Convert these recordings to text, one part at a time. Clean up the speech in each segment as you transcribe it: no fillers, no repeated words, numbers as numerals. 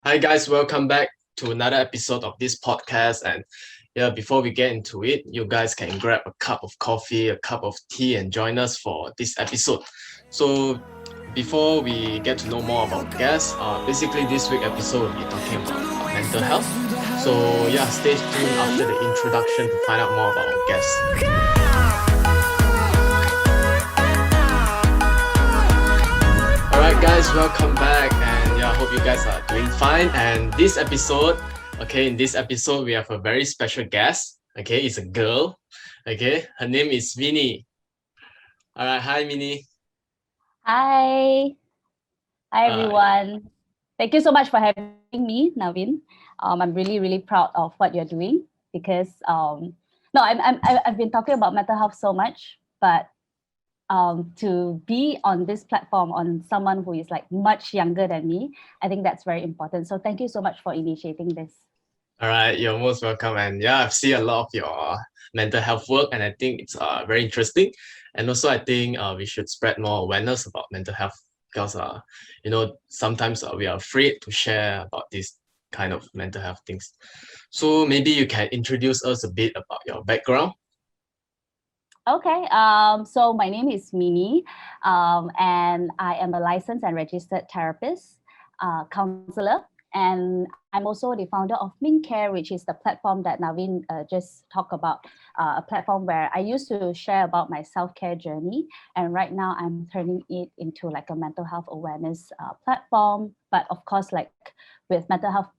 Hi guys, welcome back to another episode of this podcast. And yeah, before we get into it, you guys can grab a cup of coffee, a cup of tea, and join us for this episode. So before we get to know more about guests, basically this week episode we'll be talking about mental health. So yeah, stay tuned after the introduction to find out more about our guests. Alright guys, welcome back, and yeah, I hope you guys are doing fine. And in this episode we have a very special guest. Okay, it's a girl. Okay, her name is Minnie. Alright, hi Minnie. Hi. Hi, Uh, everyone. Thank you so much for having me, Navin. I'm really, really proud of what you're doing because no, I've been talking about mental health so much, but to be on this platform on someone who is like much younger than me, I think that's very important. So thank you so much for initiating this. Alright, you're most welcome. And yeah, I've seen a lot of your mental health work, and I think it's very interesting. And also, I think we should spread more awareness about mental health because sometimes we are afraid to share about this kind of mental health things. So maybe you can introduce us a bit about your background. Okay, so my name is Minnie, and I am a licensed and registered therapist, counselor, and I'm also the founder of Min Care, which is the platform that Navin just talked about, a platform where I used to share about my self-care journey, and right now I'm turning it into like a mental health awareness platform. But of course, like with mental health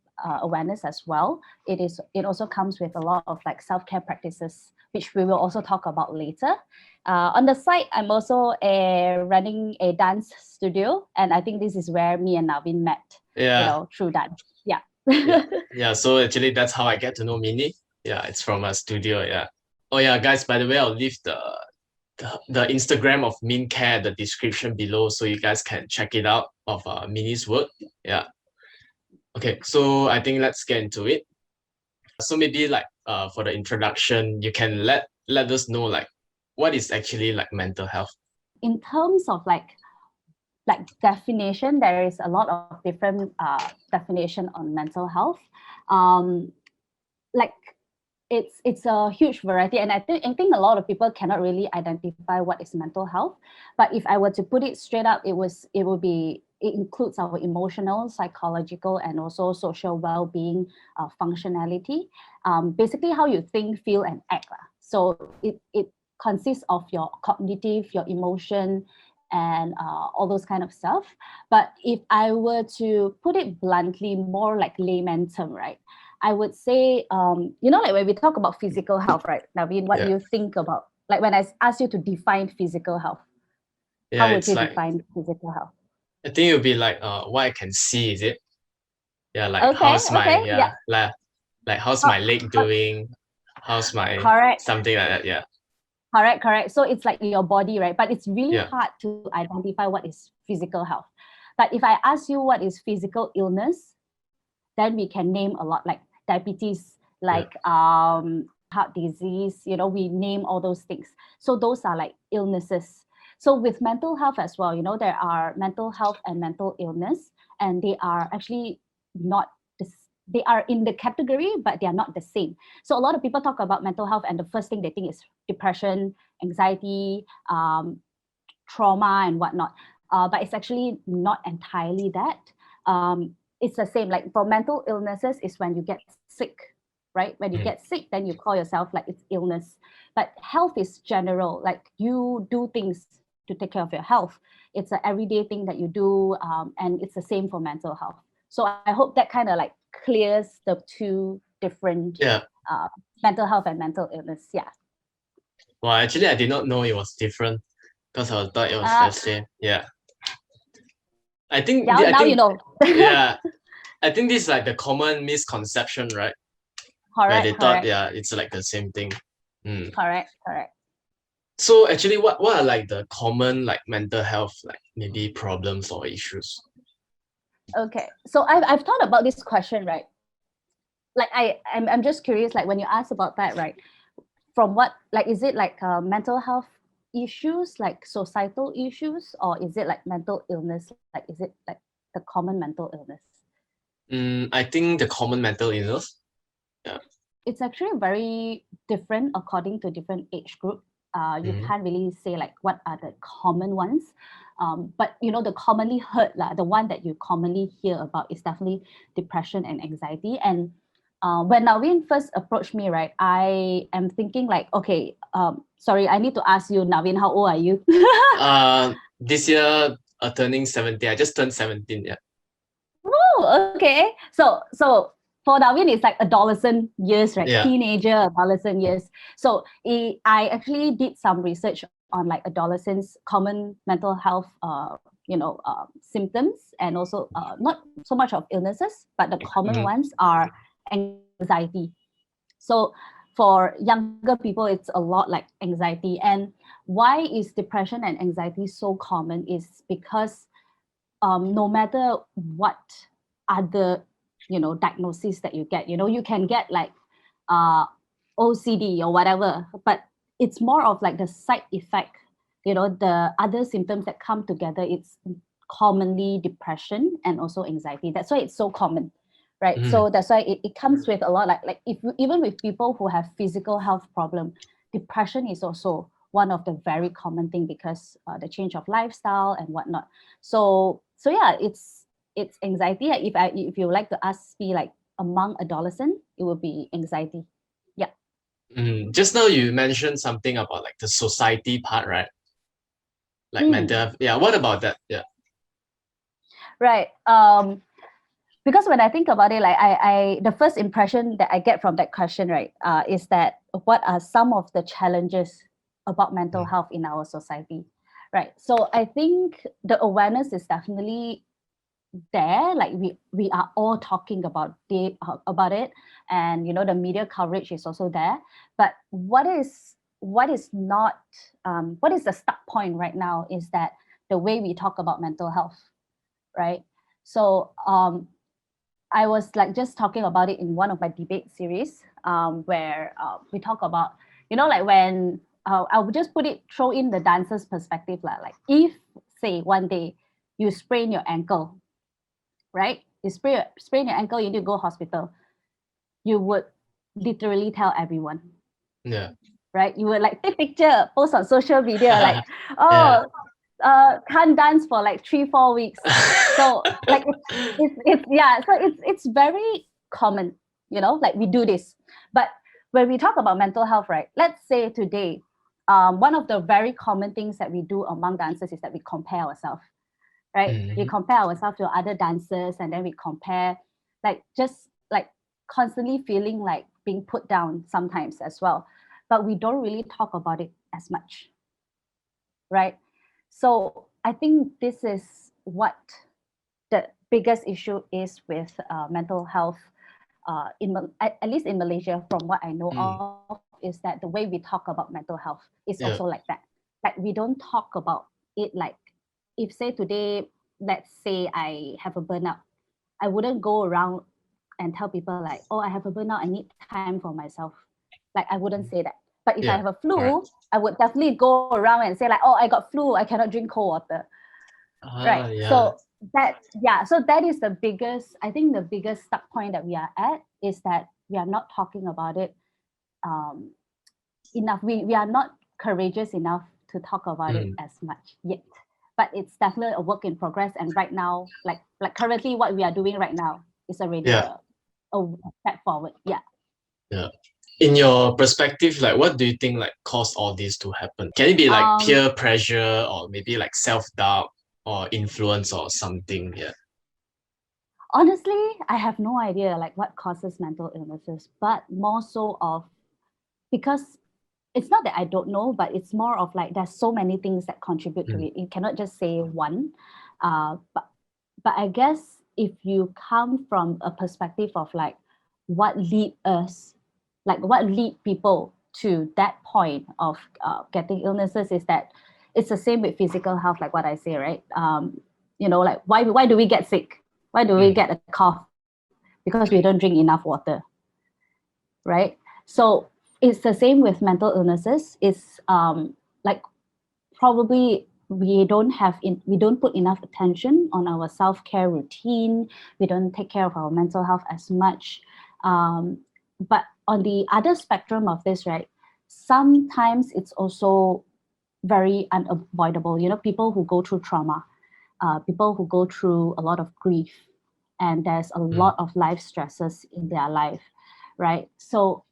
awareness as well, it also comes with a lot of like self-care practices, which we will also talk about later. On the side, I'm also running a dance studio, and I think this is where me and Navin met. Yeah. Through dance. Yeah. Yeah. So actually, that's how I get to know Minnie. Yeah, it's from a studio. Yeah. Oh yeah, guys. By the way, I'll leave the Instagram of Min Care, the description below, so you guys can check it out of Minnie's work. Yeah. Okay, so I think let's get into it. So maybe like for the introduction, you can let us know like what is actually like mental health. In terms of like definition, there is a lot of different definition on mental health. Like it's a huge variety, and I think a lot of people cannot really identify what is mental health. But if I were to put it straight up, it includes our emotional, psychological, and also social well-being, functionality. Basically, how you think, feel, and act. So it consists of your cognitive, your emotion, and all those kind of stuff. But if I were to put it bluntly, more like layman term, right? I would say, like when we talk about physical health, right? Naveen, what do Yeah. you think about, like when I ask you to define physical health, Yeah, how would it's you like define physical health? I think it'll be like what I can see, is it? Yeah, like Okay, how's my okay, yeah. like how's How, my leg how, doing? How's my correct, something like that? Yeah. correct. So it's like your body, right? But it's really Yeah. hard to identify what is physical health. But if I ask you what is physical illness, then we can name a lot, like diabetes, Yeah. like heart disease, we name all those things. So those are like illnesses. So with mental health as well, there are mental health and mental illness, and they are actually not this, they are in the category, but they are not the same. So a lot of people talk about mental health, and the first thing they think is depression, anxiety, trauma, and whatnot. But it's actually not entirely that. It's the same. Like for mental illnesses, is when you get sick, right? When you Mm. get sick, then you call yourself like it's illness. But health is general. Like you do things to take care of your health. It's an everyday thing that you do, and it's the same for mental health. So I hope that kind of like clears the two different Yeah. uh, mental health and mental illness. Yeah. Well, actually, I did not know it was different because I thought it was Uh, the same. Yeah. I think now, I now you think know. yeah, I think this is like the common misconception, right? Where they Correct, thought, correct, yeah, it's like the same thing. Mm. correct. So actually, what are like the common like mental health like maybe problems or issues? Okay, so I've thought about this question, right? Like I'm just curious, like when you ask about that, right? From what, like, is it like mental health issues, like societal issues, or is it like mental illness? Like, is it like the common mental illness? I think the common mental illness. Yeah. It's actually very different according to different age group. You Mm-hmm. can't really say like what are the common ones, but you know the commonly heard the one that you commonly hear about is definitely depression and anxiety. And when Naveen first approached me, right, I am thinking like, okay, sorry, I need to ask you, Naveen, how old are you? This year, turning 17. I just turned 17. Yeah. Oh, okay. So for Darwin, it's like adolescent years, right? Yeah. Teenager, adolescent years. So I actually did some research on like adolescents' common mental health, symptoms, and also not so much of illnesses, but the common Mm-hmm. ones are anxiety. So for younger people, it's a lot like anxiety. And why is depression and anxiety so common is because no matter what other diagnoses that you get, you can get like uh OCD or whatever, but it's more of like the side effect, the other symptoms that come together. It's commonly depression and also anxiety. That's why it's so common, right? Mm-hmm. So that's why it comes with a lot, like if you, even with people who have physical health problem, depression is also one of the very common thing because the change of lifestyle and whatnot. So yeah, it's anxiety. If you like to ask me like among adolescent, it would be anxiety. Yeah. Just now you mentioned something about like the society part, right? Like mental Mm, health. Yeah. What about that? Yeah. right. Because when I think about it, like I the first impression that I get from that question, right, is that what are some of the challenges about mental Mm. health in our society, right? So I think the awareness is definitely there. Like we are all talking about it, and the media coverage is also there. But what is not what is the start point right now is that the way we talk about mental health, right? So I was like just talking about it in one of my debate series, where we talk about, like when I would just throw in the dancer's perspective, like if say one day you sprain your ankle, right? You sprain your ankle, you need to go hospital. You would literally tell everyone, Yeah. right? You would like take picture, post on social media, like, Yeah. oh, can't dance for like 3-4 weeks. So like it's yeah, so it's very common, like we do this. But when we talk about mental health, right? Let's say today, one of the very common things that we do among dancers is that we compare ourselves, right? We Mhm. compare ourselves to other dancers, and then we compare, like just like constantly feeling like being put down sometimes as well. But we don't really talk about it as much, right? So I think this is what the biggest issue is with mental health at least in Malaysia, from what I know Mm. of, is that the way we talk about mental health is also Yeah. like that. Like we don't talk about it like, if say today, let's say I have a burnout, I wouldn't go around and tell people like, oh, I have a burnout, I need time for myself. Like I wouldn't say that. But if I have Yeah. a flu, Correct. I would definitely go around and say like, oh, I got flu, I cannot drink cold water, right? Yeah. So that is the biggest, I think the biggest stuck point that we are at is that we are not talking about it um, enough. We are not courageous enough to talk about it Mm. as much yet. But it's definitely a work in progress. And right now, like currently what we are doing right now is already Yeah. a step forward. Yeah. Yeah. In your perspective, like what do you think like caused all this to happen? Can it be like Um, peer pressure or maybe like self-doubt or influence or something? Yeah. honestly, I have no idea like what causes mental illnesses, but more so of, because it's not that I don't know, but it's more of like there's so many things that contribute to Mm. it. You cannot just say one. But I guess if you come from a perspective of like what lead us, like what lead people to that point of getting illnesses, is that it's the same with physical health, like what I say, right? Like why do we get sick? Why do we Mm. get a cough? Because we don't drink enough water, right? So it's the same with mental illnesses. It's like probably we don't put enough attention on our self-care routine. We don't take care of our mental health as much. But on the other spectrum of this, right, sometimes it's also very unavoidable. People who go through trauma, people who go through a lot of grief, and there's a lot of life stresses in their life, right? So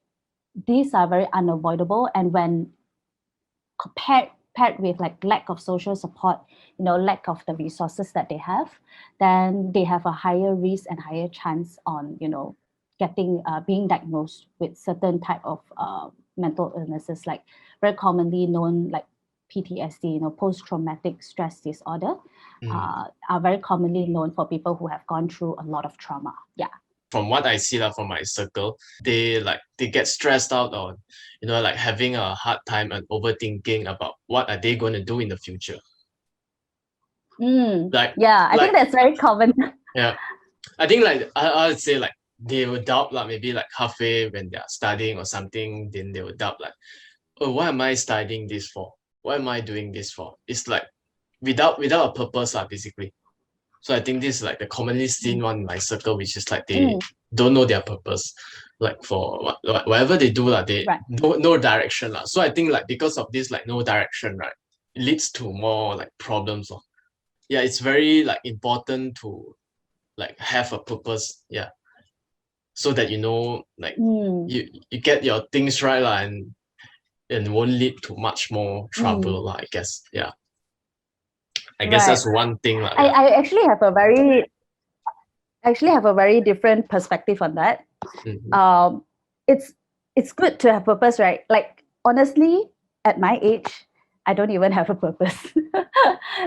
these are very unavoidable, and when paired with like lack of social support, lack of the resources that they have, then they have a higher risk and higher chance on getting being diagnosed with certain type of mental illnesses, like very commonly known like PTSD, post-traumatic stress disorder, are very commonly known for people who have gone through a lot of trauma. Yeah. From what I see from my circle, they get stressed out on, like having a hard time and overthinking about what are they going to do in the future. Yeah, I think that's very common. Yeah, I think like I would say like they will doubt like maybe like halfway when they're studying or something, then they will doubt like, oh, why am I studying this for? What am I doing this for? It's like without a purpose basically. So I think this is like the commonly seen one in my circle, which is like they don't know their purpose, like for whatever they do they Right. no direction So I think like because of this like no direction, right, it leads to more like problems. Yeah, it's very like important to like have a purpose. Yeah, so that like you get your things right and won't lead to much more trouble I guess. Yeah, I guess that's one thing yeah. I actually have a very different perspective on that. It's good to have purpose, right? Like honestly, at my age, I don't even have a purpose.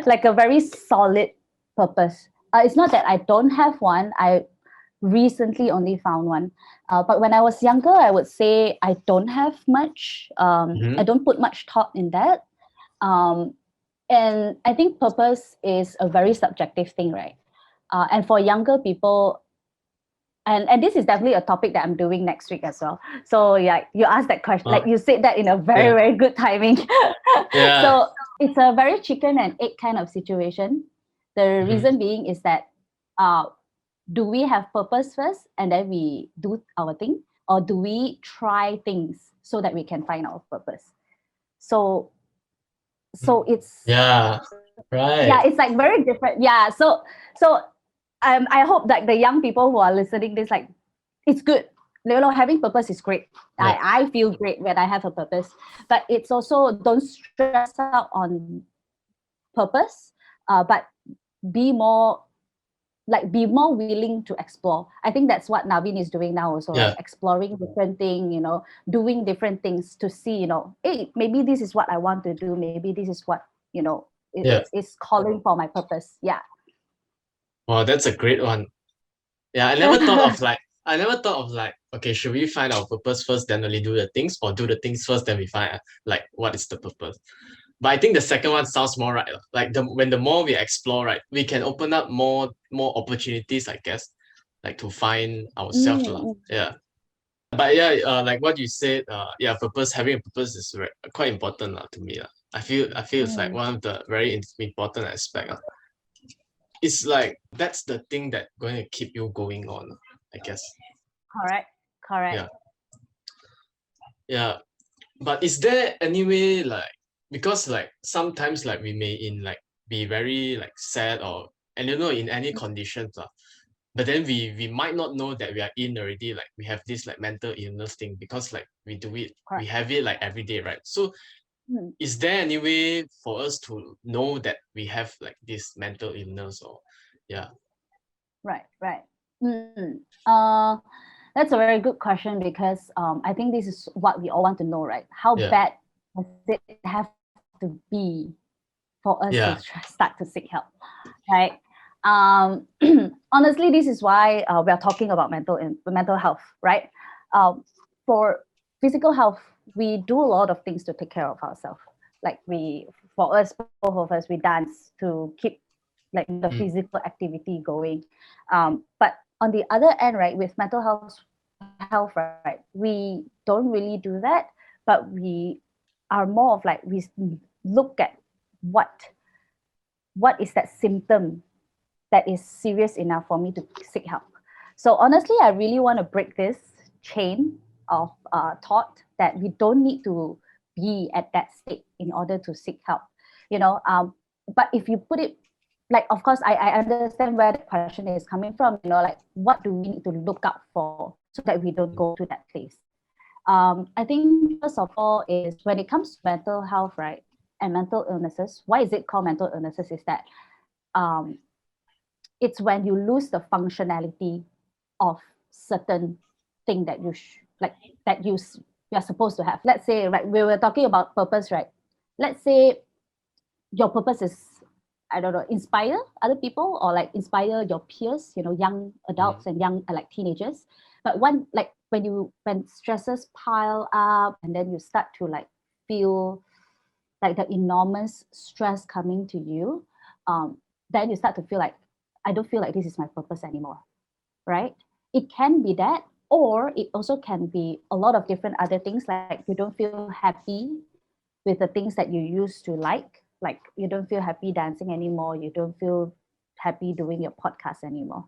Like a very solid purpose. It's not that I don't have one. I recently only found one. But when I was younger, I would say I don't have much. I don't put much thought in that. And I think purpose is a very subjective thing, right? And for younger people, and this is definitely a topic that I'm doing next week as well. So yeah, you asked that question, like you said that in a very, very good timing. So it's a very chicken and egg kind of situation. The reason being is that do we have purpose first and then we do our thing, or do we try things so that we can find our purpose? So it's it's like very different. So I hope that the young people who are listening this, like, it's good. Having purpose is great. I feel great when I have a purpose, but it's also, don't stress out on purpose, but be more willing to explore. I think that's what Naveen is doing now also, like exploring different things, doing different things to see, hey, maybe this is what I want to do. Maybe this is what, it's calling for my purpose. Yeah. Wow, that's a great one. Yeah, I never thought of like, okay, should we find our purpose first, then only do the things, or do the things first, then we find like what is the purpose? But I think the second one sounds more right. Like when the more we explore, right, we can open up more opportunities, I guess, like to find ourselves. Yeah. But yeah, like what you said, having a purpose is quite important to me. I feel it's like one of the very important aspect. It's like that's the thing that going to keep you going on, I guess. Correct. Yeah. But is there any way, like, because like sometimes like we may be very like sad or in any conditions, but then we might not know that we are in already, like we have this like mental illness thing, because like we do it, we have it like every day, right? So is there any way for us to know that we have like this mental illness or Right. That's a very good question, because I think this is what we all want to know, right? How bad does it have to be for us to start to seek help, right? Honestly, this is why we are talking about mental health, right? For physical health, we do a lot of things to take care of ourselves. Like both of us, we dance to keep like the physical activity going. But on the other end, right, with mental health, right, we don't really do that, but we are more of like, we look at what what is that symptom that is serious enough for me to seek help. So honestly, I really want to break this chain of thought that we don't need to be at that state in order to seek help. You know, but if you put it like, of course, I understand where the question is coming from. You know, like what do we need to look out for so that we don't go to that place? I think first of all is when it comes to mental health, right, and mental illnesses. Why is it called mental illnesses? Is that um, it's when you lose the functionality of certain thing that like that you're supposed to have. Let's say, right, we were talking about purpose, right? Let's say your purpose is, I don't know, inspire other people or like inspire your peers, you know, young adults and young like teenagers. But when stresses pile up and then you start to like feel like the enormous stress coming to you, then you start to feel like, I don't feel like this is my purpose anymore, right? It can be that, or it also can be a lot of different other things, like you don't feel happy with the things that you used to like you don't feel happy dancing anymore, you don't feel happy doing your podcast anymore.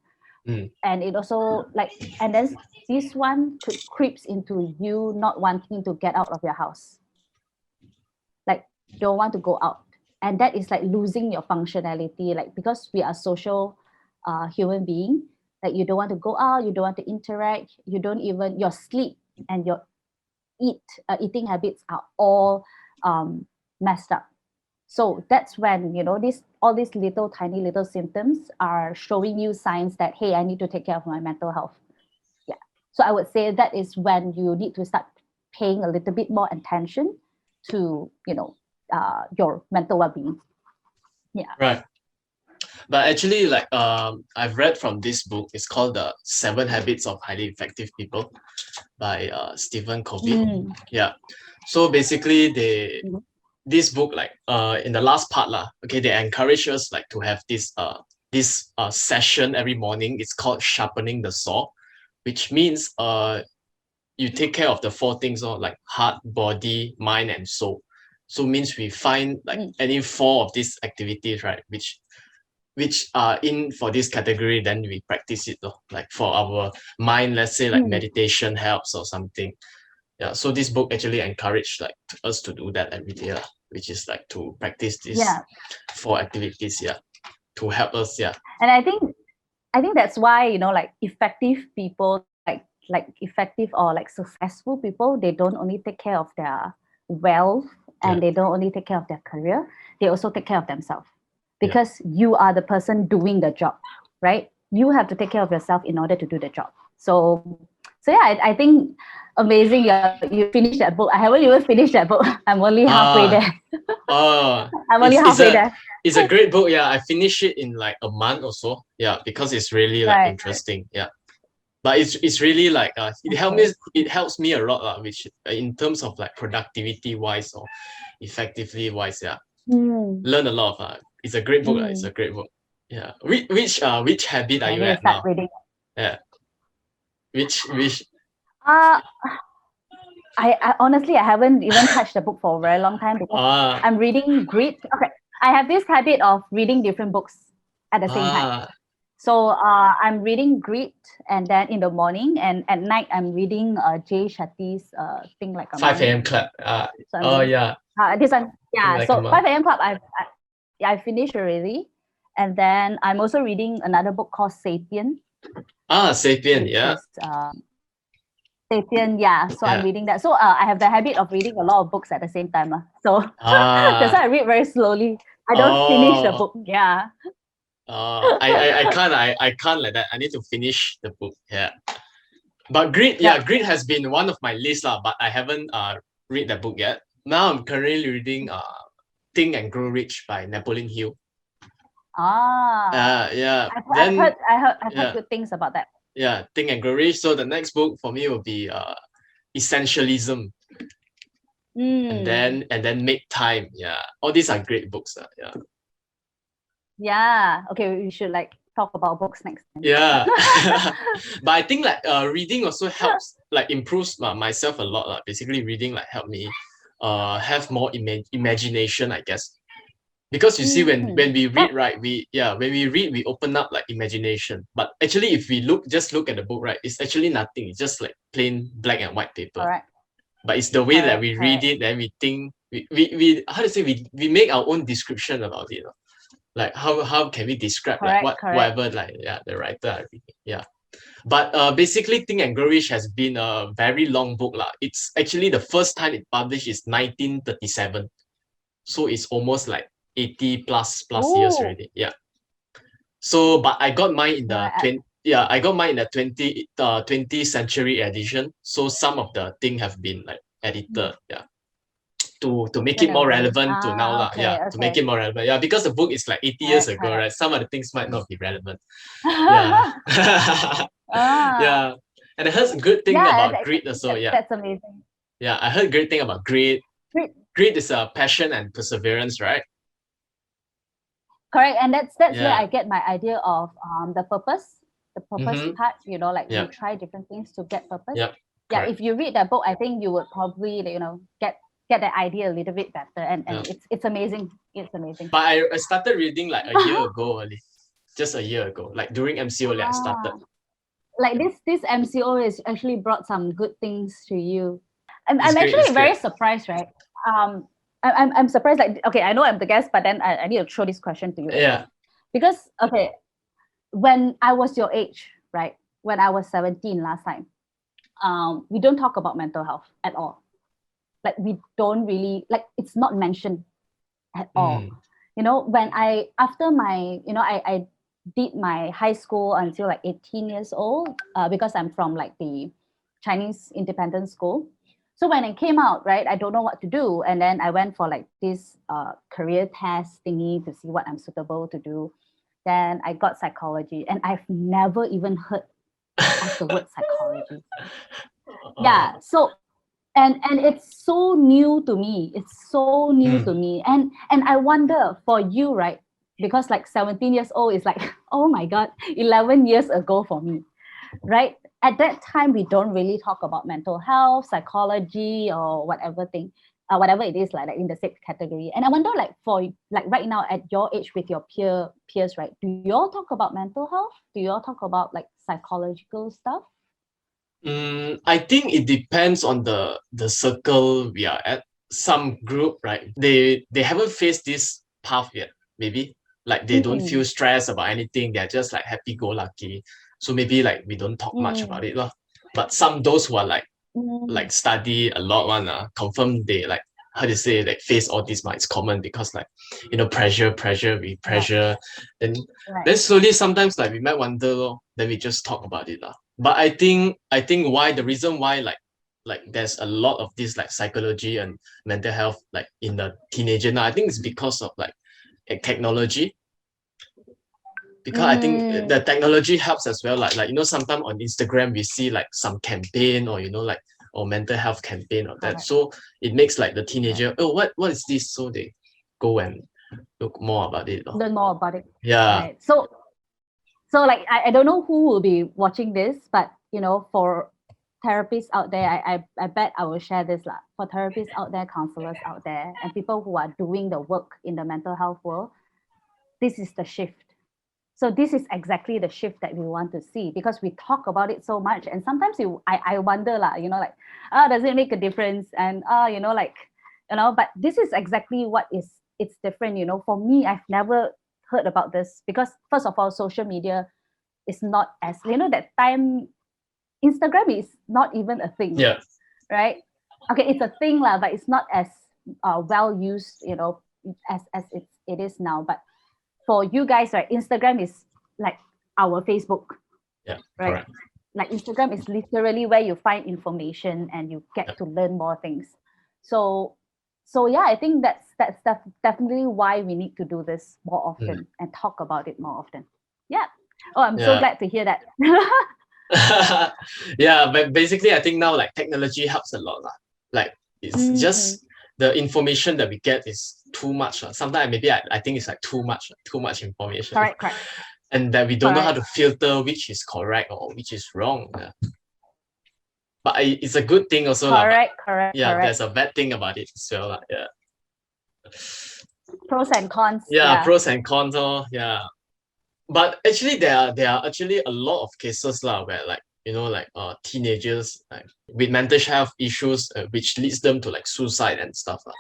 And it also like, and then this one could creeps into you not wanting to get out of your house, like don't want to go out, and that is like losing your functionality, like because we are social human being, like you don't want to go out, you don't want to interact, you don't even, your sleep and your eating habits are all messed up. So that's when, you know, all these little tiny little symptoms are showing you signs that, hey, I need to take care of my mental health. Yeah. So I would say that is when you need to start paying a little bit more attention to, you know, your mental well-being. Yeah. Right. But actually, like I've read from this book. It's called The 7 Habits of Highly Effective People by Stephen Covey. Yeah. So basically, this book, like in the last part lah, okay, they encourage us like to have this session every morning. It's called sharpening the saw, which means you take care of the 4 things, like heart, body, mind, and soul. So means we find like any 4 of these activities, right, which are in for this category, then we practice it though. Like for our mind, let's say like meditation helps or something. Yeah, so this book actually encouraged like us to do that every day, which is like to practice these 4 activities, to help us. And I think that's why, you know, like effective people, like effective or like successful people, they don't only take care of their wealth and they don't only take care of their career, they also take care of themselves, because you are the person doing the job, right? You have to take care of yourself in order to do the job. So yeah, I think amazing. You finished that book. I haven't even finished that book. I'm only halfway there. I'm only halfway there. It's a great book. Yeah, I finished it in like a month or so. Yeah, because it's really like interesting. Yeah, but it's really like it helps me a lot, which in terms of like productivity wise or effectively wise. Yeah, learn a lot of. It's a great book. It's a great book. Yeah. Which habit are you at now? Reading. Yeah. Which I honestly, I haven't even touched the book for a very long time because I'm reading Grit. Okay, I have this habit of reading different books at the same time. So I'm reading Grit, and then in the morning, and at night I'm reading Jay Shetty's thing like a 5 a.m. Club. This one, yeah. Like so 5 a.m. Club, I finished already, and then I'm also reading another book called Sapien. Sapien, yeah. Sapien, yeah. So I'm reading that. So I have the habit of reading a lot of books at the same time. So that's why I read very slowly. I don't finish the book. Yeah. I can't like that. I need to finish the book. Yeah. But Grit has been one of my lists, but I haven't read the book yet. Now I'm currently reading Think and Grow Rich by Napoleon Hill. Yeah. I've heard good things about that. Yeah, Think and Grow Rich. So the next book for me will be Essentialism. And then Make Time. Yeah. All these are great books. Yeah. Yeah. Okay, we should like talk about books next time. Yeah. But I think like reading also helps, like improves myself a lot. Basically reading like help me have more imagination, I guess. Because you see, when we That, read, right, when we read, we open up like imagination. But actually, if we look at the book, right, it's actually nothing. It's just like plain black and white paper. correct, But it's the way that correct, we read correct. it, then we think, we how to say, we make our own description about it. Like how can we describe like Correct, correct. whatever, like, yeah, the writer are reading. Yeah. But basically, Think and Grow Rich has been a very long book lah. It's actually the first time it published is 1937, so it's almost like 80 plus years Oh, already. Yeah. So, but I got mine in yeah, the 20. Yeah, I got mine in the 20th century edition. So some of the thing have been like edited. Yeah. To make it more relevant. relevant to now lah. Okay, Yeah, to make okay. it more relevant. Yeah, because the book is like 80 years Correct, ago, correct. right? Some of the things might not be relevant. Yeah. Ah, Yeah. And I heard good thing yeah, about greed also. Yeah. that's amazing. Yeah. I heard great thing about greed. Great. Greed is a passion and perseverance, right? Correct, and that's where Yeah. I get my idea of the purpose Mm-hmm. part. Like Yeah. we try different things to get purpose. Yep. Yeah, Correct. if you read that book, I think you would probably get that idea a little bit better, and Yeah. it's amazing. It's amazing. But I started reading like a year ago only. Just a year ago. Like during MCO, I started. Like this MCO has actually brought some good things to you. I'm It's great, actually it's very great. surprised, right? I'm surprised. Like, okay, I know I'm the guest, but then I need to throw this question to you. Yeah. Because okay, when I was your age, right? When I was 17 last time, we don't talk about mental health at all. Like we don't really, like, it's not mentioned at all. When after my, I did my high school until like 18 years old, because I'm from like the Chinese independent school. So when I came out, right, I don't know what to do. And then I went for like this career test thingy to see what I'm suitable to do. Then I got psychology, and I've never even heard of the word psychology. Yeah. So and it's so new to me. It's so new to me. And I wonder for you, right? Because like 17 years old is like, oh my God, 11 years ago for me, right? At that time, we don't really talk about mental health, psychology, or whatever thing, whatever it is, like in the same category. And I wonder, like for like right now at your age with your peers, right? Do you all talk about mental health? Do you all talk about like psychological stuff? I think it depends on the circle we are at. Some group, right? They haven't faced this path yet. Maybe like they don't feel stressed about anything. They're just like happy go lucky. So maybe like we don't talk much about it, lah. But some those who are like study a lot one, confirm they like, how to say, like face all these, it's common because like pressure we pressure. Then slowly sometimes like we might wonder, then we just talk about it lah. But I think why the reason why like there's a lot of this like psychology and mental health like in the teenager now, I think it's because of like technology. Because I think the technology helps as well. Like sometimes on Instagram we see like some campaign or like or mental health campaign or that. So it makes like the teenager, oh, what is this? So they go and look more about it. Learn more about it. Yeah. Right. So like I don't know who will be watching this, but for therapists out there, I bet I will share this lah. For therapists out there, counselors out there, and people who are doing the work in the mental health world, this is the shift. So this is exactly the shift that we want to see, because we talk about it so much, and sometimes I wonder lah, like, does it make a difference? And but this is exactly what it's different. For me, I've never heard about this because first of all, social media is not as that time. Instagram is not even a thing. Yeah. Right. Okay, it's a thing lah, but it's not as well used, as it is now. But for you guys, right, Instagram is like our Facebook. Yeah. Right. Correct. Like Instagram is literally where you find information and you get to learn more things. So yeah, I think that's definitely why we need to do this more often and talk about it more often. Yeah. Oh, I'm so glad to hear that. Yeah, but basically I think now like technology helps a lot lah. Like it's just the information that we get is too much. Sometimes maybe I think it's like too much information. Correct. And that we don't know how to filter which is correct or which is wrong. Yeah. But it's a good thing also. Correct. Yeah, there's a bad thing about it as well. Yeah. pros and cons. Yeah, pros and cons. Yeah. But actually, there are actually a lot of cases lah where like like teenagers like with mental health issues, which leads them to like suicide and stuff lah.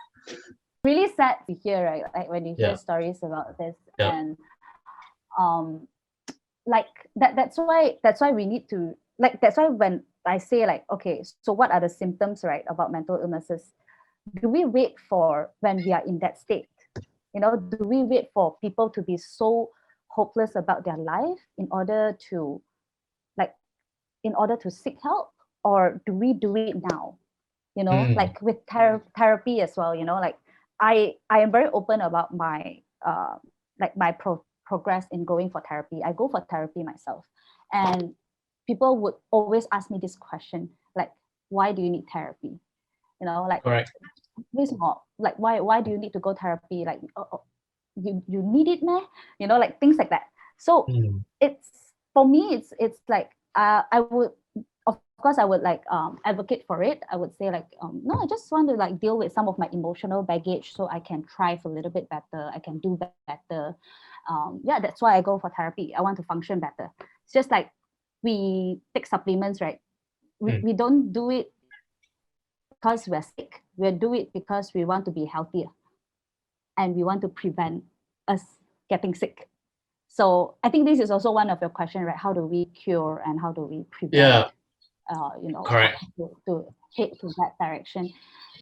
Really sad to hear, right? Like when you hear Yeah. stories about this, Yeah. and like that's why we need to, like, that's why when I say like, okay, so what are the symptoms, right, about mental illnesses? Do we wait for when we are in that state? Do we wait for people to be so hopeless about their life in order to seek help, or do we do it now? Like with therapy as well. Like I am very open about my like my progress in going for therapy. I go for therapy myself, and people would always ask me this question, like, why do you need therapy? Like, Correct. Like, why do you need to go therapy? Like, you need it, man. Like things like that. So it's, for me, it's like I would, of course, I would like advocate for it. I would say like, no, I just want to like deal with some of my emotional baggage so I can thrive a little bit better. I can do better. Yeah, that's why I go for therapy. I want to function better. It's just like we take supplements, right? We don't do it because we're sick. We do it because we want to be healthier, and we want to prevent us getting sick. So I think this is also one of your questions, right? How do we cure and how do we prevent? Yeah. Correct. To head to that direction.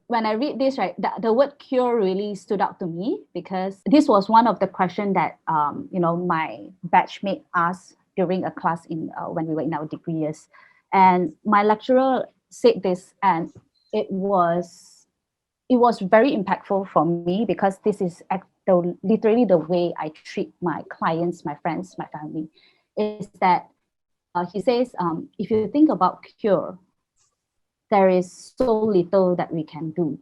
When I read this, right, the word cure really stood out to me, because this was one of the questions that my batchmate asked during a class in when we were in our degree years, and my lecturer said this, and it was very impactful for me, because this is literally the way I treat my clients, my friends, my family. Is that he says, if you think about cure, there is so little that we can do.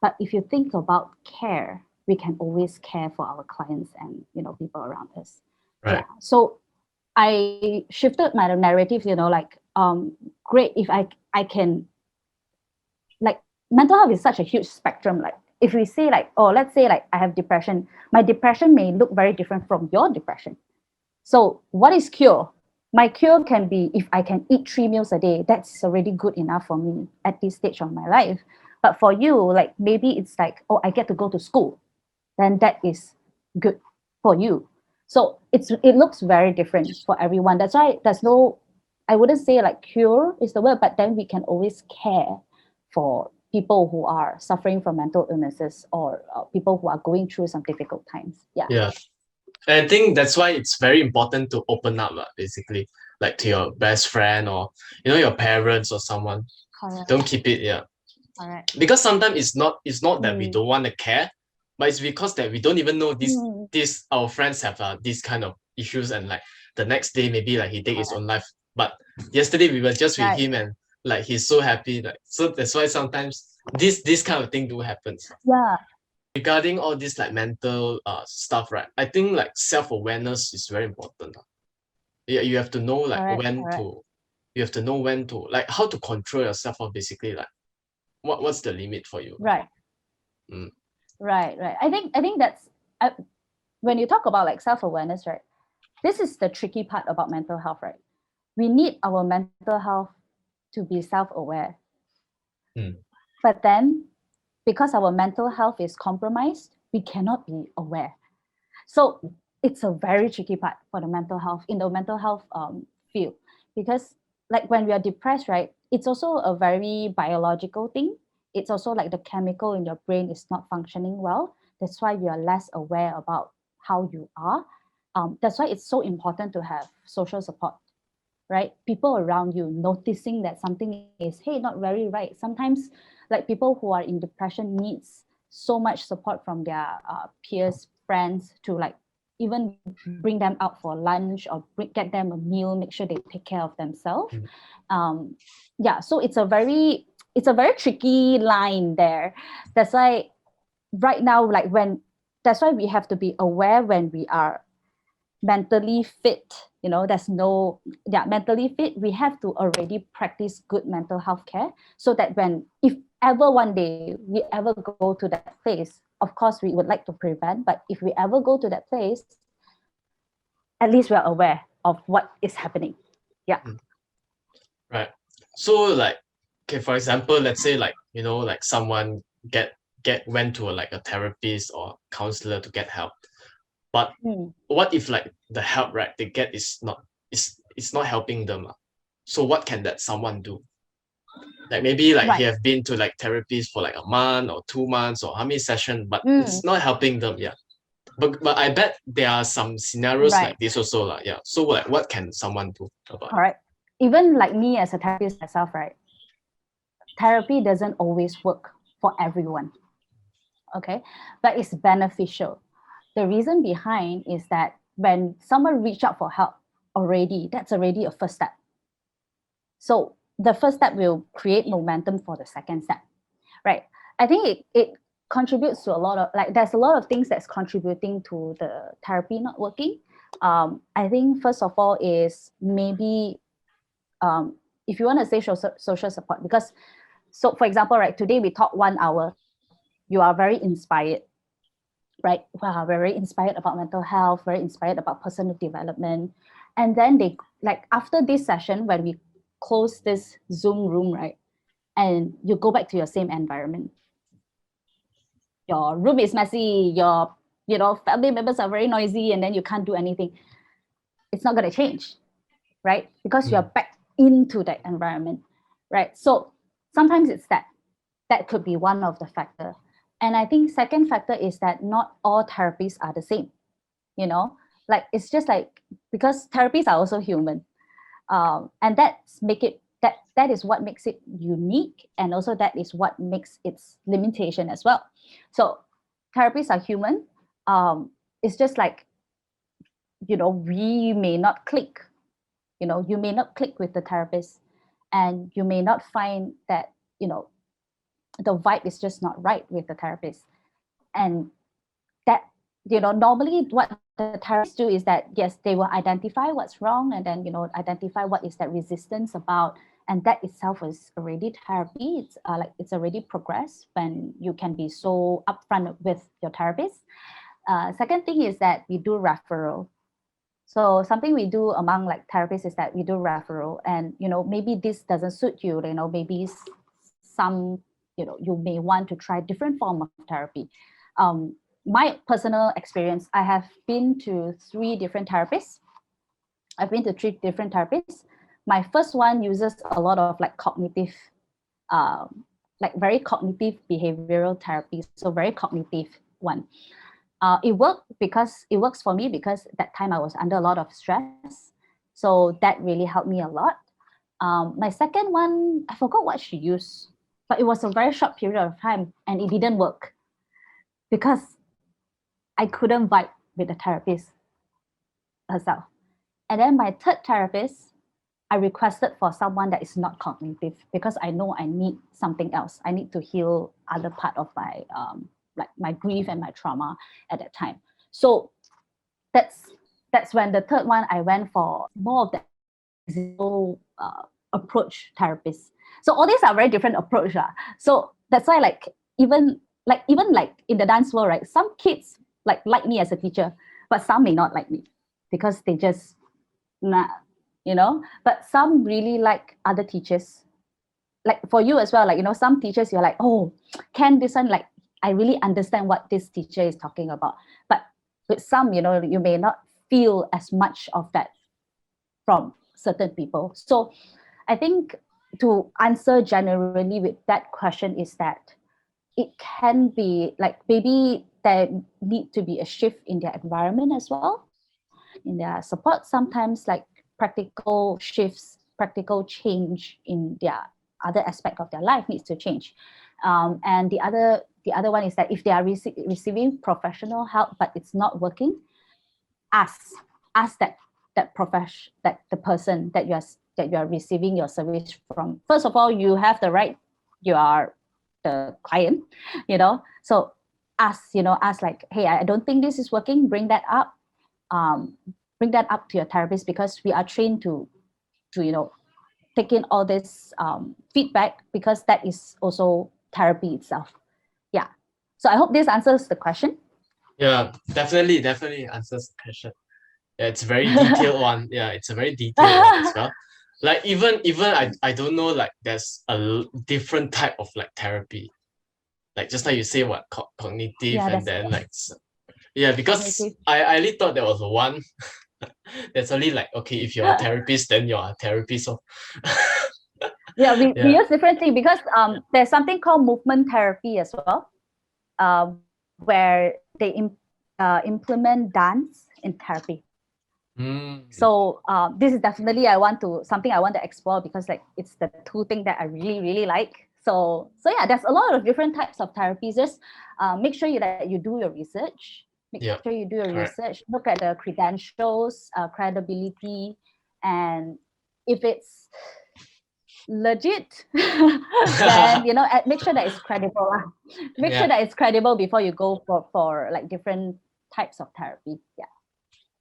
But if you think about care, we can always care for our clients and people around us. Right. Yeah. So I shifted my narrative, like, great if I can, like, mental health is such a huge spectrum. Like, if we say like, oh, let's say like I have depression, my depression may look very different from your depression. So what is cure? My cure can be, if I can eat 3 meals a day, that's already good enough for me at this stage of my life. But for you, like, maybe it's like, oh, I get to go to school, then that is good for you. So it looks very different for everyone. That's why I wouldn't say like cure is the word, but then we can always care for people who are suffering from mental illnesses, or people who are going through some difficult times. Yeah. Yeah. And I think that's why it's very important to open up, basically, like to your best friend or your parents or someone. Correct. Don't keep it, Correct. because sometimes it's not that we don't want to care, but it's because that we don't even know this our friends have these kind of issues, and like the next day maybe like he take his own life, but yesterday we were just with him and like he's so happy, like, so that's why sometimes this kind of thing do happens. Yeah. Regarding all this like mental stuff, right? I think like self-awareness is very important. Yeah, you have to know like you have to know when to, like, how to control yourself, or basically like what's the limit for you. Right. Right. I think that's when you talk about like self-awareness, right? This is the tricky part about mental health, right? We need our mental health to be self-aware. But then, because our mental health is compromised, we cannot be aware. So it's a very tricky part for the mental health, in the mental health field, because like when we are depressed, right, it's also a very biological thing. It's also like the chemical in your brain is not functioning well. That's why you are less aware about how you are. That's why it's so important to have social support, right? People around you noticing that something is, hey, not very right. Sometimes like people who are in depression needs so much support from their peers, friends, to like even bring them out for lunch, or get them a meal, make sure they take care of themselves. Yeah, so it's a very tricky line there. That's why right now, that's why we have to be aware when we are mentally fit, there's no, mentally fit, we have to already practice good mental health care, so that if ever one day we ever go to that phase, of course we would like to prevent, but if we ever go to that place, at least we are aware of what is happening. Yeah. Right. So like, okay, for example, let's say like, like someone went to a therapist or counselor to get help. But what if like the help, right, they get is not helping them? So what can that someone do? Like maybe like he Right. have been to like therapies for like a month or 2 months or how many sessions, but it's not helping them. Yeah. But I bet there are some scenarios Right. like this also. Yeah. So like what can someone do about it? Correct. Even like me as a therapist myself, right? Therapy doesn't always work for everyone. Okay. But it's beneficial. The reason behind is that when someone reach out for help already, that's already a first step. So the first step will create momentum for the second step, right? I think it contributes to a lot of, like, there's a lot of things that's contributing to the therapy not working. I think first of all is maybe if you want to say social support, because so for example, right, today we talk 1 hour, you are very inspired, right? Wow, very inspired about mental health, very inspired about personal development. And then they, like, after this session, when we close this Zoom room, right, and you go back to your same environment, your room is messy, your family members are very noisy, and then you can't do anything, it's not going to change, right? Because you're back into that environment, right? So sometimes it's that could be one of the factor. And I think second factor is that not all therapies are the same, like it's just like, because therapies are also human, and that is what makes it unique, and also that is what makes its limitation as well. So therapists are human. It's just like, we may not click, you may not click with the therapist, and you may not find that, the vibe is just not right with the therapist. And that, normally what the therapists do is that, yes, they will identify what's wrong, and then, identify what is that resistance about. And that itself is already therapy. It's it's already progress when you can be so upfront with your therapist. Second thing is that we do referral. So something we do among like therapists is that we do referral, and maybe this doesn't suit you. Maybe some, you may want to try different form of therapy. My personal experience, I have been to 3 different therapists. I've been to 3 different therapists. My first one uses a lot of like cognitive, like very cognitive behavioral therapy. So very cognitive one. It works for me because that time I was under a lot of stress. So that really helped me a lot. My second one, I forgot what she used, but it was a very short period of time and it didn't work because I couldn't vibe with the therapist herself. And then my third therapist, I requested for someone that is not cognitive because I know I need something else. I need to heal other part of my like my grief and my trauma at that time. So that's when the third one I went for more of the approach therapist. So all these are very different approach. So that's why even in the dance world, right? Some kids like me as a teacher, but some may not like me because they just nah, but some really like other teachers. Like for you as well, some teachers you're like, oh, can this one, like I really understand what this teacher is talking about. But with some, you may not feel as much of that from certain people. So I think to answer generally with that question is that it can be like maybe there need to be a shift in their environment as well, in their support. Sometimes like practical shifts, practical change in their other aspect of their life needs to change. And the other one is that if they are receiving professional help but it's not working, ask that the person that you are receiving your service from. First of all, you have the right, you are the client, so ask like, hey, I don't think this is working, bring that up. bring that up to your therapist, because we are trained to take in all this feedback, because that is also therapy itself. Yeah. So I hope this answers the question. Yeah, definitely answers the question. Yeah, it's a very detailed one. Yeah, it's a very detailed one as well. Like even I don't know, like there's a different type of like therapy. Like just like you say what cognitive, Yeah, and that's then like yeah, because cognitive. I really thought there was one that's only like, okay, if you're a therapist, then you're a therapist. So Yeah, we yeah. use different things, because there's something called movement therapy as well, where they implement dance in therapy. So this is definitely something I want to explore, because like it's the two things that I really like. So yeah, there's a lot of different types of therapies. Just make sure that you do your research. Make Yeah, sure you do your correct. research. Look at the credentials, credibility, and if it's legit, then make sure that it's credible. Make sure Yeah. that it's credible before you go for like different types of therapy. Yeah.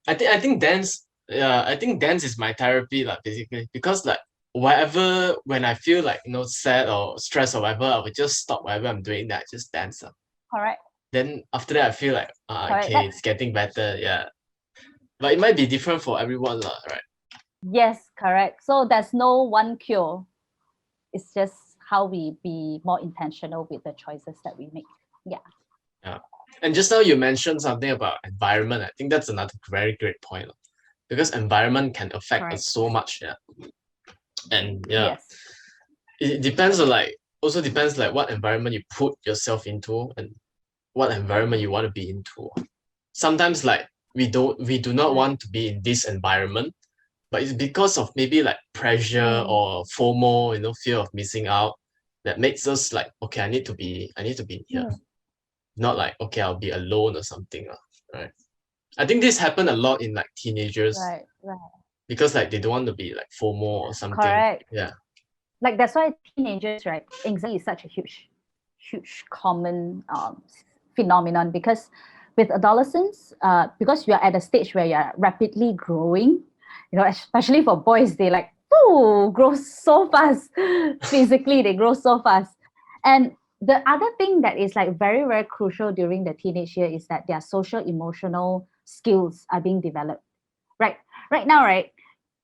I think dance, yeah, I think dance is my therapy, like basically, because like whatever, when I feel like sad or stressed or whatever, I would just stop whatever I'm doing, that I just dance. Correct. Then after that I feel like Correct. okay, it's getting better, yeah. But it might be different for everyone, lah, right? Yes, correct. So there's no one cure. It's just how we be more intentional with the choices that we make. Yeah. Yeah. And just now you mentioned something about environment. I think that's another very great point, lah, because environment can affect us Correct. so much, yeah. And yeah, Yes. it depends on like, also depends like what environment you put yourself into and what environment you want to be into. Sometimes like we do not Right. want to be in this environment, but it's because of maybe like pressure or FOMO, fear of missing out, that makes us like, okay, I need to be here. Not like, okay, I'll be alone or something, right? I think this happened a lot in like teenagers, Right. Right. because like they don't want to be like FOMO or something. Correct. Yeah. Like that's why teenagers, right? Anxiety is such a huge common phenomenon, because with adolescents, because you are at a stage where you're rapidly growing, especially for boys, they like grow so fast. Physically, they grow so fast. And the other thing that is like very crucial during the teenage year is that their social emotional skills are being developed. Right now, right,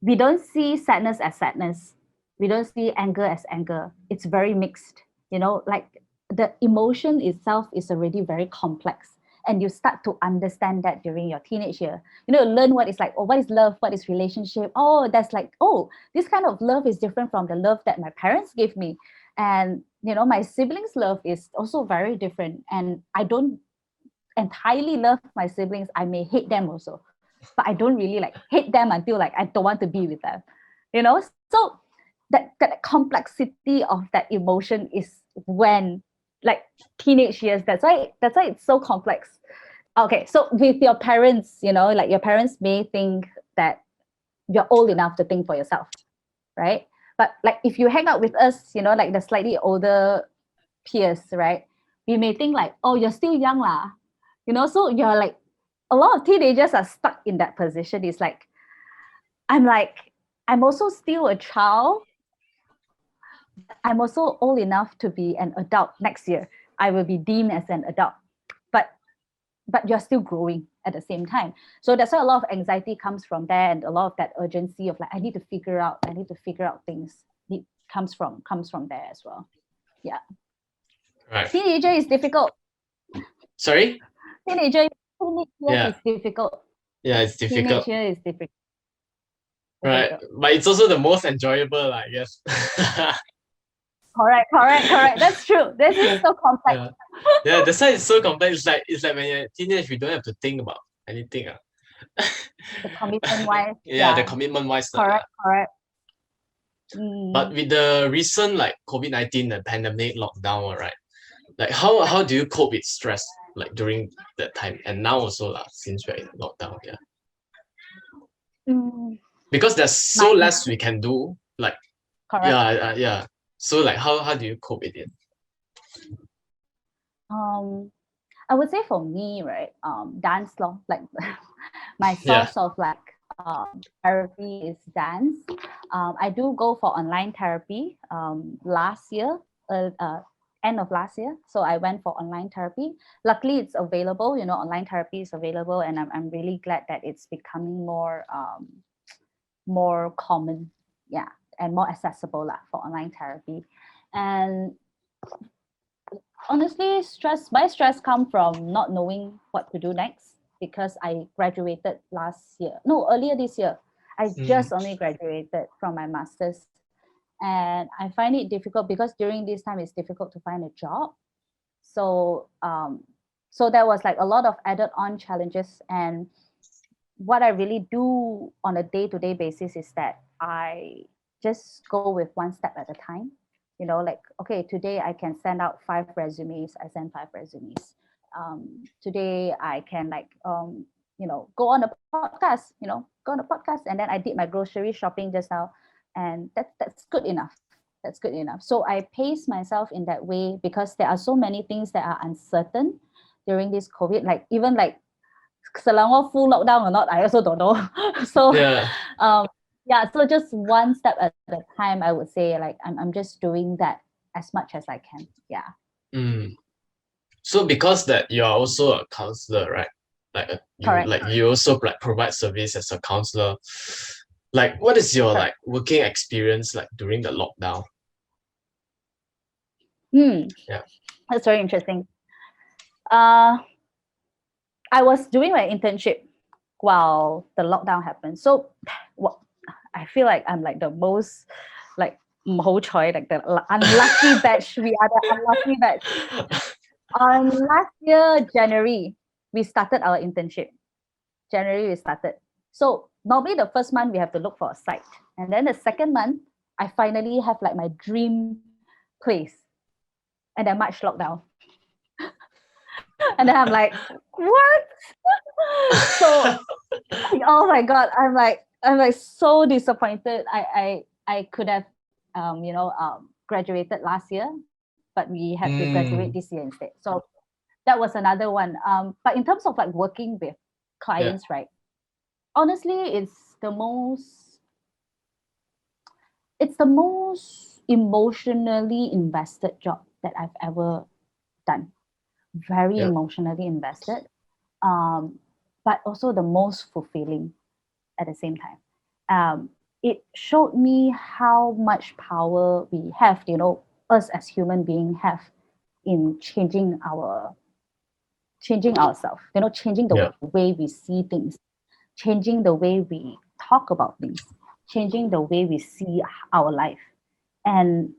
we don't see sadness as sadness, we don't see anger as anger. It's very mixed. Like the emotion itself is already very complex, and you start to understand that during your teenage year. Learn what is like, oh, what is love, what is relationship. Oh, that's like, oh, this kind of love is different from the love that my parents gave me. And my siblings love is also very different, and I don't entirely love my siblings. I may hate them also, but I don't really like hate them until like I don't want to be with them. So that complexity of that emotion is when like teenage years. That's why it's so complex. Okay, so with your parents, like your parents may think that you're old enough to think for yourself, right? But like if you hang out with us, like the slightly older peers, right, we may think like, oh, you're still young lah. So you're like, a lot of teenagers are stuck in that position. It's like, I'm also still a child. I'm also old enough to be an adult next year. I will be deemed as an adult, but you're still growing at the same time. So that's why a lot of anxiety comes from there, and a lot of that urgency of like, I need to figure out things. It comes from there as well. Yeah. Right. Teenager is difficult. Sorry? Teenager Yeah. is difficult. Yeah, it's difficult. Teenager is difficult. Right. But it's also the most enjoyable, I guess. Correct. That's true. This is so complex. Yeah, that's why it's so complex. It's like when you're a teenage, we don't have to think about anything. The commitment wise. Yeah, the commitment wise. Correct. But with the recent like COVID-19, the pandemic lockdown, right? Like how do you cope with stress like during that time, and now also since we're in lockdown? Yeah. Because there's so less we can do. Like correct. yeah. So like how do you cope with it? I would say for me, right, dance law, like my source of like therapy is dance. I do go for online therapy last year, end of last year. So I went for online therapy. Luckily, it's available. Online therapy is available, and I'm really glad that it's becoming more common, yeah, and more accessible for online therapy. And honestly, my stress come from not knowing what to do next, because I graduated earlier this year. I just only graduated from my master's, and I find it difficult because during this time it's difficult to find a job. So there was like a lot of added on challenges. And what I really do on a day-to-day basis is that I just go with one step at a time. Like, okay, today I can send out 5 resumes. I send 5 resumes. Today I can go on a podcast. Go on a podcast, and then I did my grocery shopping just now, and that's good enough. That's good enough. So I pace myself in that way because there are so many things that are uncertain during this COVID. Like even like Selangor full lockdown or not, I also don't know. So Yeah. So just one step at a time, I would say. Like I'm just doing that as much as I can. Yeah. So because that you are also a counselor, right? Correct. You also like provide service as a counselor. Like, what is your Correct. like working experience like during the lockdown? Yeah. That's very interesting. I was doing my internship while the lockdown happened. So I feel like I'm like the most like Mo Choi, like the unlucky batch. We are the unlucky batch. Last year, January, we started our internship. January, we started. So normally the first month, we have to look for a site. And then the second month, I finally have like my dream place. And then March lockdown. And then I'm like, what? So, oh my God, I'm like so disappointed. I could have, graduated last year, but we had to graduate this year instead. So that was another one. But in terms of like working with clients, right? Honestly, it's the most emotionally invested job that I've ever done. Very emotionally invested, but also the most fulfilling at the same time. It showed me how much power we have, us as human beings have in changing ourselves, changing the way we see things, changing the way we talk about things, changing the way we see our life. And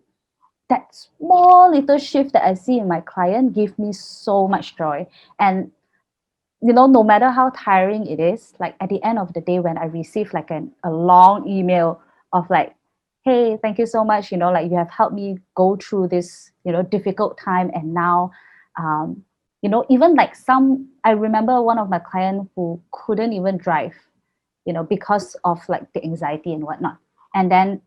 that small little shift that I see in my client give me so much joy. And no matter how tiring it is, like at the end of the day, when I receive like a long email of like, hey, thank you so much, like you have helped me go through this, difficult time. And now, even like I remember one of my clients who couldn't even drive, because of like the anxiety and whatnot. And then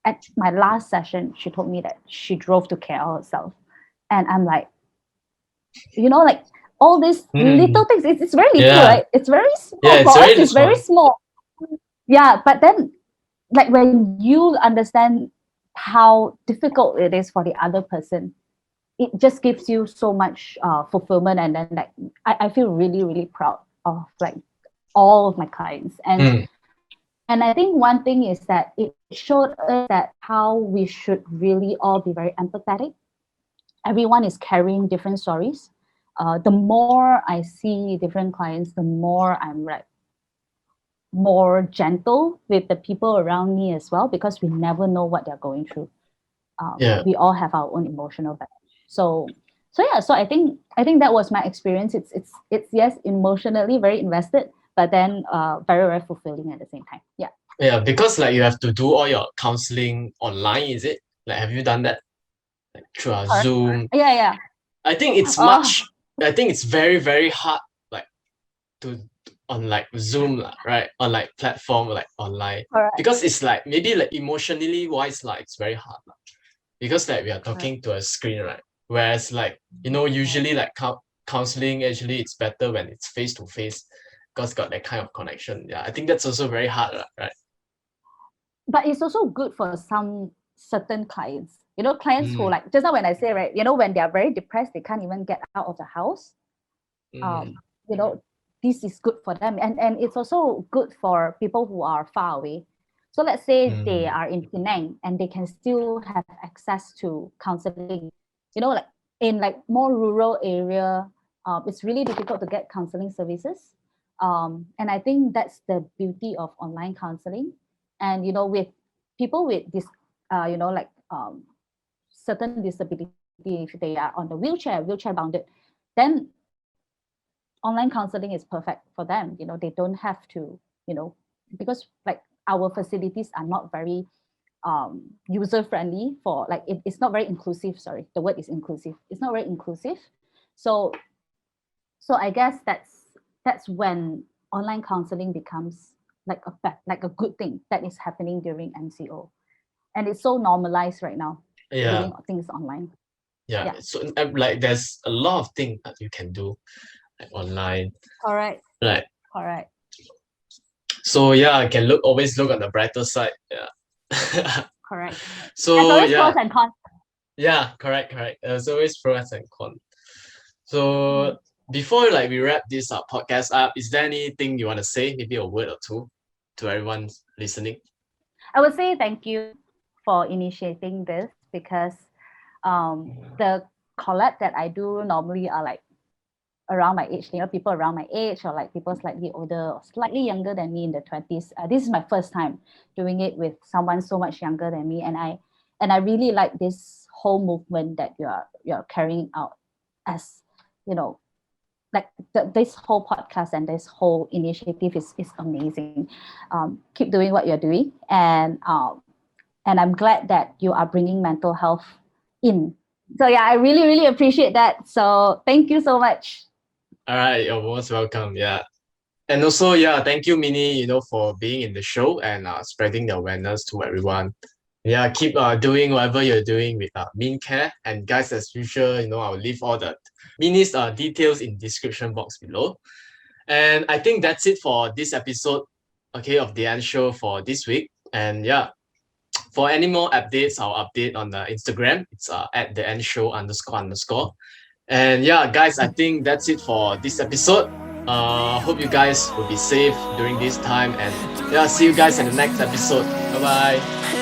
at my last session, she told me that she drove to KL herself. And I'm like, like all these little things, it's very little, right? It's very small for us, it's very small. Yeah, but then like when you understand how difficult it is for the other person, it just gives you so much fulfillment. And then like I feel really, really proud of like all of my clients. And I think one thing is that it showed us that how we should really all be very empathetic. Everyone is carrying different stories. The more I see different clients, the more I'm like more gentle with the people around me as well, because we never know what they're going through. We all have our own emotional baggage. So I think that was my experience. It's yes, emotionally very invested, but then very, very fulfilling at the same time. Yeah, because like you have to do all your counseling online, is it? Like, have you done that like through a Zoom? Yeah. I think it's very, very hard like to on like Zoom, right? On like platform like online. Because it's like maybe like emotionally wise, like it's very hard. Because like we are talking to a screen, right? Whereas like, usually like counseling actually it's better when it's face to face. because got that kind of connection. Yeah, I think that's also very hard, right? But it's also good for some certain clients. Clients who, Mm, like just now when I say, right, when they are very depressed, they can't even get out of the house. mm, You know, this is good for them, and it's also good for people who are far away. So let's say they mm, are in Penang and they can still have access to counseling. Like in like more rural area, it's really difficult to get counseling services. And I think that's the beauty of online counseling. And with people with this, like certain disability, if they are on the wheelchair bounded, then online counseling is perfect for them. They don't have to, because like our facilities are not very user friendly for, like, it's not very inclusive. Sorry, the word is inclusive. It's not very inclusive. So so I guess that's when online counseling becomes like a good thing that is happening during MCO, and it's so normalized right now, yeah, doing things online. yeah. Yeah. So like, there's a lot of things that you can do like, online, Correct. right? Correct. So yeah, I can always look on the brighter side. Yeah. Correct. There's So always pros yeah, and cons. yeah, correct. There's always pros and cons. Mm. So before like we wrap this podcast up, is there anything you want to say? Maybe a word or two to everyone listening. I would say thank you for initiating this, because the collab that I do normally are like around my age, people around my age, or like people slightly older or slightly younger than me in the 20s. This is my first time doing it with someone so much younger than me, and I really like this whole movement that you're carrying out, as you know like this whole podcast and this whole initiative is amazing. Keep doing what you're doing, and I'm glad that you are bringing mental health in. So yeah, I really really appreciate that. So thank you so much. All right, you're most welcome. Yeah. And also, yeah, thank you, Minnie, for being in the show and spreading the awareness to everyone. Yeah, keep doing whatever you're doing with Mean Care. And guys, as usual, I'll leave all the Minnie's details in description box below. And I think that's it for this episode, okay, of TheNShow for this week. And yeah, for any more updates, I'll update on the Instagram. It's at @TheNShow__. And yeah, guys, I think that's it for this episode. Hope you guys will be safe during this time. And yeah, see you guys in the next episode. Bye bye.